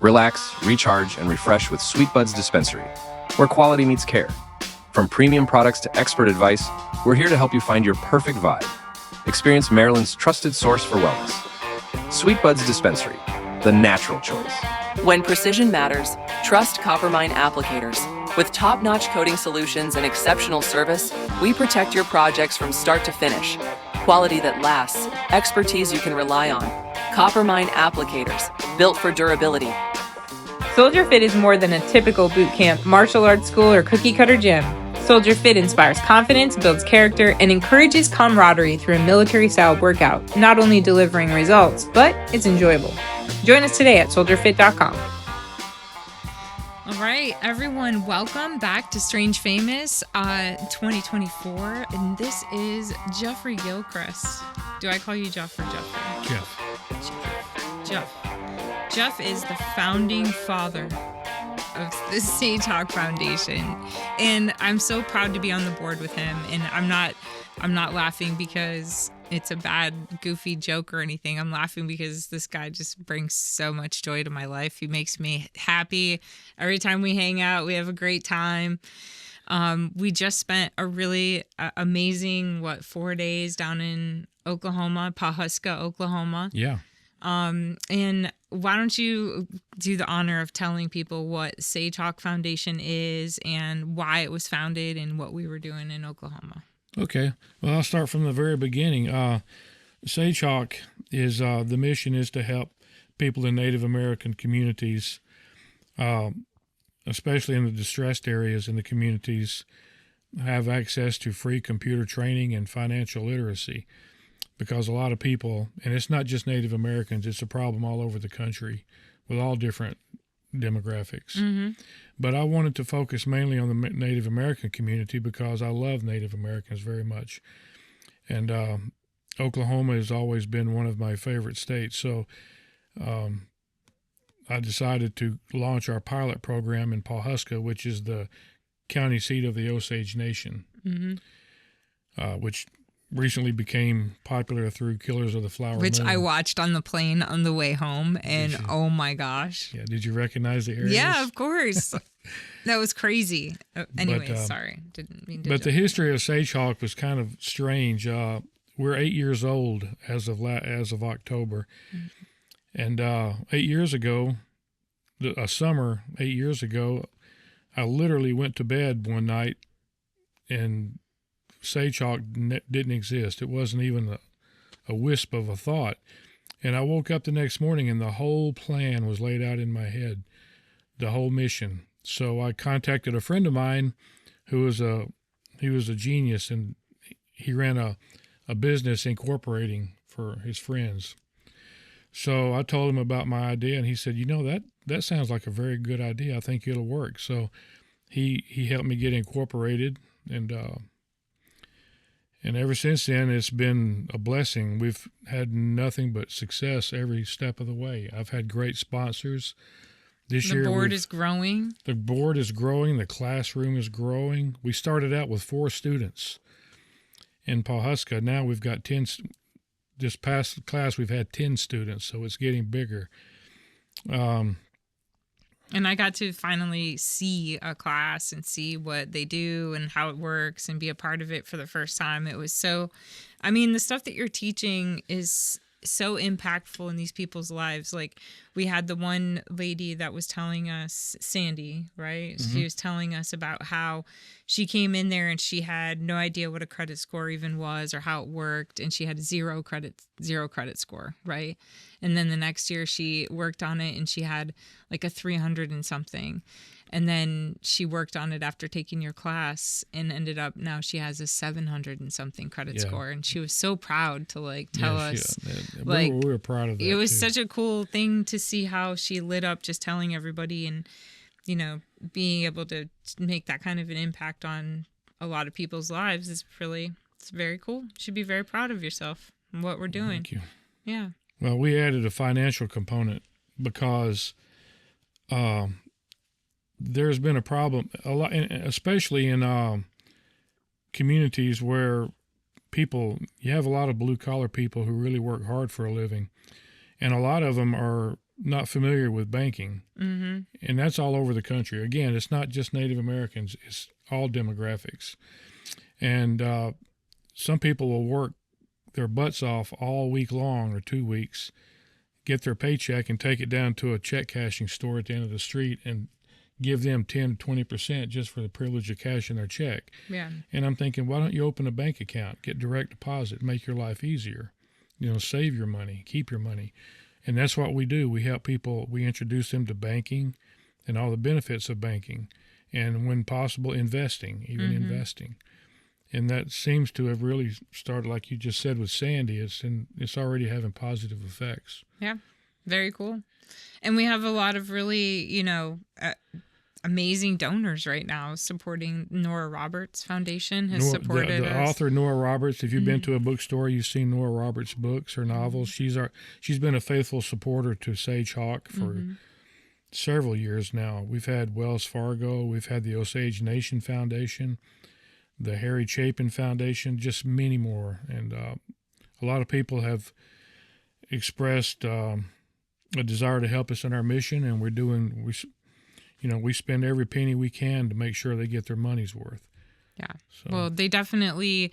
Relax, recharge, and refresh with Sweet Buds Dispensary, where quality meets care. From premium products to expert advice, we're here to help you find your perfect vibe. Experience Maryland's trusted source for wellness. Sweet Buds Dispensary, the natural choice. When precision matters, trust Coppermine applicators. With top-notch coating solutions and exceptional service, we protect your projects from start to finish. Quality that lasts, expertise you can rely on. Coppermine applicators, built for durability. Soldier Fit is more than a typical boot camp, martial arts school, or cookie-cutter gym. Soldier Fit inspires confidence, builds character, and encourages camaraderie through a military-style workout, not only delivering results, but it's enjoyable. Join us today at soldierfit.com. All right, everyone, welcome back to Strange Famous 2024, and this is Jeffrey Gilchrist. Do I call you Jeff or Jeffrey? Jeff. Jeff is the founding father of the SATOC Foundation, and I'm so proud to be on the board with him. And I'm not laughing because it's a bad, goofy joke or anything. I'm laughing because this guy just brings so much joy to my life. He makes me happy. Every time we hang out, we have a great time. We just spent a really amazing, 4 days down in Oklahoma, Pawhuska, Oklahoma. Yeah. And why don't you do the honor of telling people what SATOC Foundation is and why it was founded and what we were doing in Oklahoma? Okay. Well, I'll start from the very beginning. SATOC is the mission is to help people in Native American communities, especially in the distressed areas in the communities, have access to free computer training and financial literacy. Because a lot of people, and it's not just Native Americans, it's a problem all over the country with all different demographics. Mm-hmm. But I wanted to focus mainly on the Native American community because I love Native Americans very much. And Oklahoma has always been one of my favorite states. So I decided to launch our pilot program in Pawhuska, which is the county seat of the Osage Nation, which recently became popular through Killers of the Flower Which Moon. I watched on the plane on the way home, and oh my gosh. Yeah, did you recognize the areas? Yeah, of course. That was crazy. Anyway, sorry. Didn't mean to But the history of SATOC was kind of strange. We're 8 years old as of October. Mm-hmm. And 8 years ago, a summer 8 years ago, I literally went to bed one night and SATOC didn't exist. It wasn't even a wisp of a thought. And I woke up the next morning and the whole plan was laid out in my head, the whole mission. So I contacted a friend of mine who was a genius, and he ran a business incorporating for his friends. So I told him about my idea, and he said, that sounds like a very good idea. I think it'll work. So he helped me get incorporated, and ever since then, it's been a blessing. We've had nothing but success every step of the way. I've had great sponsors. This year, the board is growing. The board is growing. The classroom is growing. We started out with 4 students in Pawhuska. Now we've got 10. This past class, we've had 10 students, so it's getting bigger. And I got to finally see a class and see what they do and how it works and be a part of it for the first time. It was the stuff that you're teaching is so impactful in these people's lives. Like, we had the one lady that was telling us, Sandy, right? Mm-hmm. She was telling us about how she came in there and she had no idea what a credit score even was or how it worked. And she had zero credit score, right? And then the next year she worked on it and she had like a 300 and something. And then she worked on it after taking your class and ended up, now she has a 700 and something credit score. And she was so proud to tell us. We were proud of that. It was such a cool thing to see how she lit up just telling everybody, and, being able to make that kind of an impact on a lot of people's lives it's very cool. You should be very proud of yourself and what we're doing. Thank you. Yeah. Well, we added a financial component because there's been a problem a lot, especially in communities where you have a lot of blue collar people who really work hard for a living, and a lot of them are not familiar with banking. Mm-hmm. And that's all over the country. Again, it's not just Native Americans, it's all demographics. And some people will work their butts off all week long or 2 weeks, get their paycheck and take it down to a check cashing store at the end of the street and give them 10 to 20% just for the privilege of cashing their check. Yeah. And I'm thinking, why don't you open a bank account, get direct deposit, make your life easier, save your money, keep your money. And that's what we do. We help people, we introduce them to banking and all the benefits of banking. And when possible, investing. And that seems to have really started, like you just said with Sandy, it's already having positive effects. Yeah, very cool. And we have a lot of really, amazing donors right now supporting Nora Roberts Foundation has supported the us. author Nora Roberts. If you've been to a bookstore, you've seen Nora Roberts' books, her novels. She's been a faithful supporter to Sage Hawk for several years now. We've had Wells Fargo, we've had the Osage Nation Foundation, the Harry Chapin Foundation, just many more. And a lot of people have expressed a desire to help us in our mission, and we spend every penny we can to make sure they get their money's worth. Yeah. So. Well, they definitely,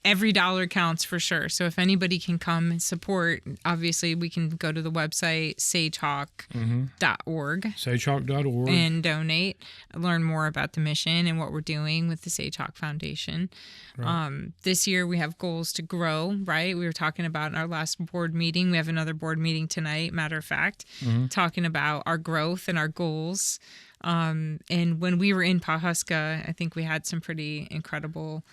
every dollar counts for sure. So if anybody can come and support, obviously we can go to the website, sagehawk.org. Sagehawk.org. And donate, learn more about the mission and what we're doing with the Sage Hawk Foundation. Right. This year we have goals to grow, right? We were talking about in our last board meeting. We have another board meeting tonight, matter of fact, talking about our growth and our goals. And when we were in Pawhuska, I think we had some pretty incredible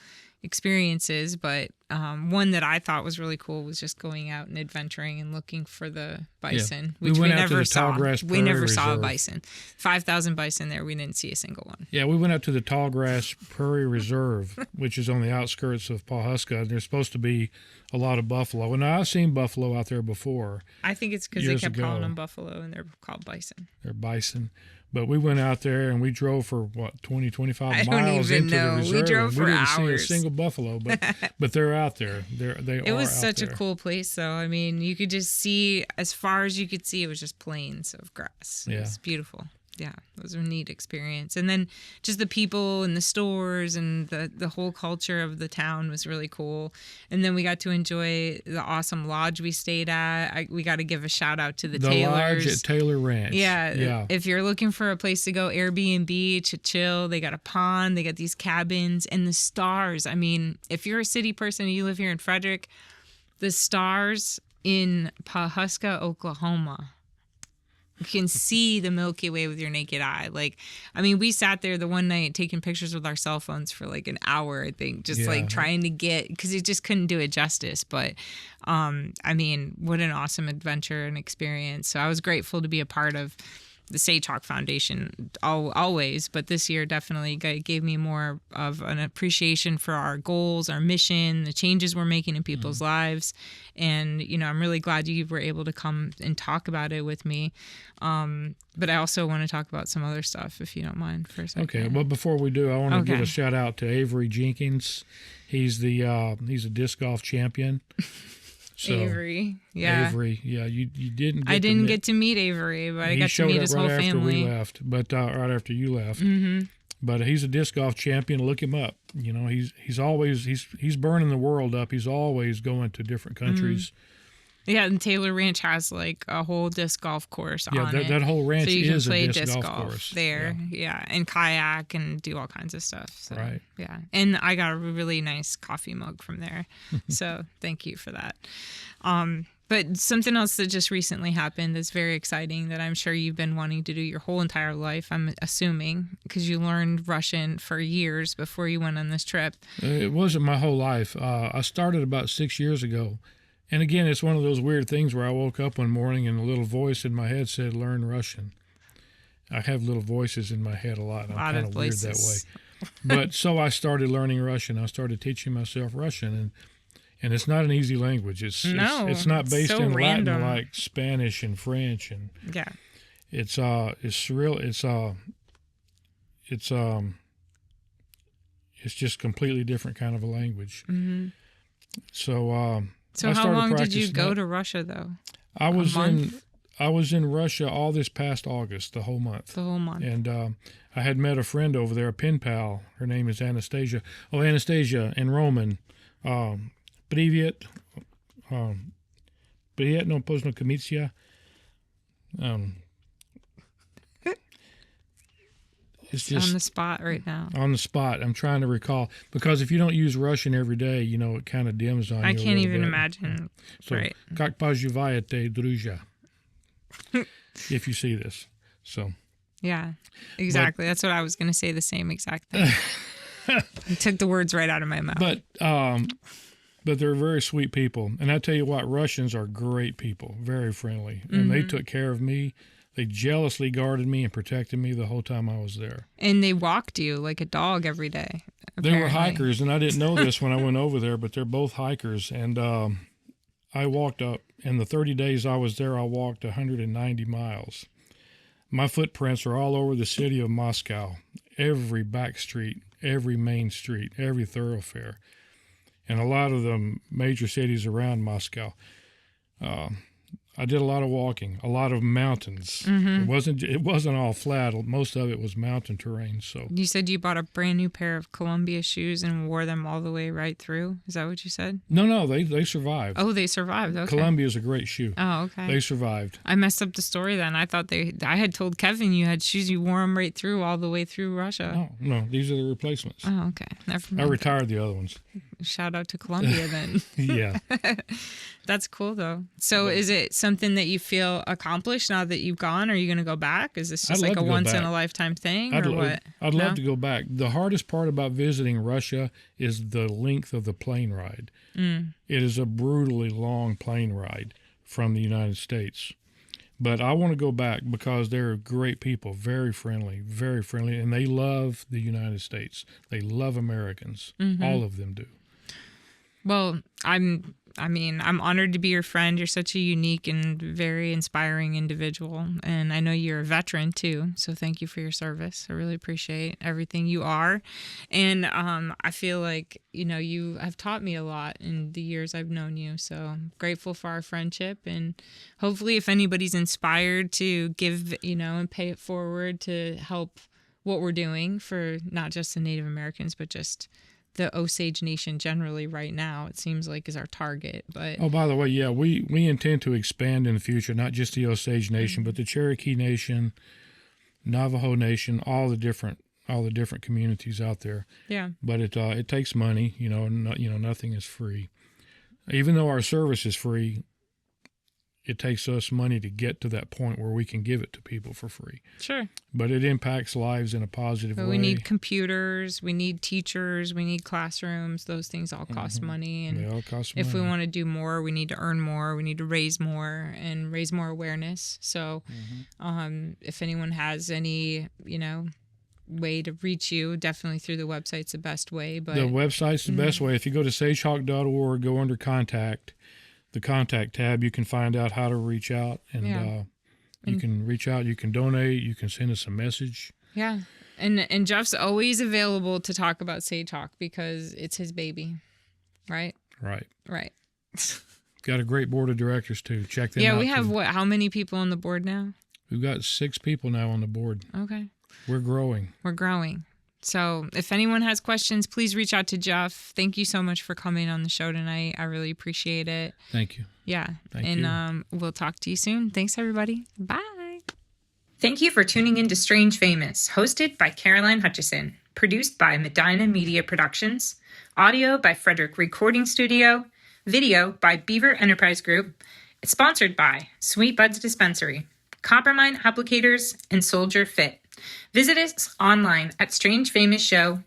experiences, but one that I thought was really cool was just going out and adventuring and looking for the bison, which we never saw. We never saw a bison. 5,000 bison there. We didn't see a single one. Yeah, we went out to the Tallgrass Prairie Reserve, which is on the outskirts of Pawhuska, and there's supposed to be a lot of buffalo. And I've seen buffalo out there before. I think it's because they kept calling them buffalo, and they're called bison. They're bison. But we went out there and we drove for 20, 25 miles into the reserve. We drove for hours. We didn't see a single buffalo, but they're out there. It was such a cool place, though. I mean, you could just see, as far as you could see, it was just plains of grass. It was beautiful. Yeah, it was a neat experience. And then just the people and the stores and the whole culture of the town was really cool. And then we got to enjoy the awesome lodge we stayed at. We got to give a shout out to the Taylors. The lodge at Taylor Ranch. Yeah. If you're looking for a place to go Airbnb to chill, they got a pond, they got these cabins, and the stars. I mean, if you're a city person and you live here in Frederick, the stars in Pawhuska, Oklahoma. You can see the Milky Way with your naked eye. We sat there the one night taking pictures with our cell phones for an hour, I think, just trying to get, because you just couldn't do it justice. But, what an awesome adventure and experience. So I was grateful to be a part of the Sage Hawk Foundation always, but this year definitely gave me more of an appreciation for our goals, our mission, the changes we're making in people's lives. And, I'm really glad you were able to come and talk about it with me. But I also want to talk about some other stuff, if you don't mind, for a second. Okay. Well, before we do, I want to give a shout out to Avery Jenkins. He's a disc golf champion. So, Avery, you didn't. I didn't get to meet Avery, but I got to meet his whole family. Right after you left. But he's a disc golf champion. Look him up. He's always burning the world up. He's always going to different countries. Yeah, and Taylor Ranch has a whole disc golf course on it. That whole ranch so you is can play a disc golf course there. Yeah, and kayak and do all kinds of stuff. So, right. Yeah, and I got a really nice coffee mug from there. So thank you for that. But something else that just recently happened that's very exciting that I'm sure you've been wanting to do your whole entire life, I'm assuming, because you learned Russian for years before you went on this trip. It wasn't my whole life. I started about 6 years ago. And again, it's one of those weird things where I woke up one morning and a little voice in my head said, learn Russian. I have little voices in my head a lot. I'm kind of weird that way. But so I started learning Russian. I started teaching myself Russian. And it's not an easy language. It's not based in Latin like Spanish and French. And it's surreal. It's just completely different kind of a language. Mm-hmm. So how long did you go to Russia, though? I was month? I was in Russia all this past August, the whole month. The whole month. And I had met a friend over there, a pen pal. Her name is Anastasia. Oh, Anastasia in Roman. Привет. Приятно познакомиться. It's just on the spot right now. on the spot. I'm trying to recall, because if you don't use Russian every day, it kind of dims on you. I a can't little even bit. imagine. So, Right. как поживаете, друзья? If you see this. So, Yeah, exactly. That's what I was going to say, the same exact thing. You took the words right out of my mouth. but they're very sweet people. And I tell you what, Russians are great people, very friendly. And they took care of me. They jealously guarded me and protected me the whole time I was there. And they walked you like a dog every day. They were apparently. hikers, and I didn't know this when I went over there, but they're both hikers. And I walked up, in the 30 days I was there, I walked 190 miles. My footprints are all over the city of Moscow, every back street, every main street, every thoroughfare, and a lot of the major cities around Moscow. I did a lot of walking, a lot of mountains. It wasn't all flat. Most of it was mountain terrain. So You said you bought a brand new pair of Columbia shoes and wore them all the way right through. Is that what you said? no, they survived. Oh, they survived. Okay. Columbia is a great shoe. Oh, okay. They survived. I messed up the story then. I thought I had told Kevin you had shoes, you wore them right through, all the way through Russia. No, these are the replacements. Oh, okay. Never I mind. retired the other ones. Shout out to Columbia then. Yeah. That's cool though. So is it something that you feel accomplished now that you've gone? Are you going to go back? Is this just I'd like love a to go once in back. a lifetime thing I'd or lo- what? I'd No? love to go back. The hardest part about visiting Russia is the length of the plane ride. It is a brutally long plane ride from the United States. But I want to go back because they're great people, very friendly, and they love the United States. They love Americans. All of them do. Well, I'm honored to be your friend. You're such a unique and very inspiring individual. And I know you're a veteran too. So thank you for your service. I really appreciate everything you are. And I feel like, you have taught me a lot in the years I've known you. So I'm grateful for our friendship. And hopefully if anybody's inspired to give, and pay it forward to help what we're doing for not just the Native Americans, but just the Osage Nation generally right now, it seems like is our target. But Oh, by the way, yeah, we intend to expand in the future, not just the Osage Nation, but the Cherokee Nation, Navajo Nation, all the different communities out there. yeah, But it takes money, nothing is free. Even though our service is free, it takes us money to get to that point where we can give it to people for free. sure. But it impacts lives in a positive But way. we need computers, we need teachers, we need classrooms. Those things all cost money. They And all cost if we money. want to do more, we need to earn more. We need to raise more and raise more awareness. So if anyone has any, way to reach you, definitely through the website's the best way. But The website's the best way. If you go to sagehawk.org, go under contact, the contact tab, you can find out how to reach out, and Yeah. you can reach out, you can donate, you can send us a message. yeah. And Jeff's always available to talk about Sage Hawk because it's his baby. Right? Right. Right. Got a great board of directors too. Check them out. Yeah, we have too. how many people on the board now? We've got 6 people now on the board. Okay. We're growing. We're growing. So if anyone has questions, please reach out to Jeff. Thank you so much for coming on the show tonight. I really appreciate it. Thank you. Yeah. Thank and we'll talk to you soon. Thanks, everybody. Bye. Thank you for tuning in to Strange Famous, hosted by Caroline Hutchison, produced by Medina Media Productions, audio by Frederick Recording Studio, video by Beaver Enterprise Group. It's sponsored by Sweet Buds Dispensary, Coppermine Applicators, and Soldier Fit. Visit us online at strangefamousshow.com.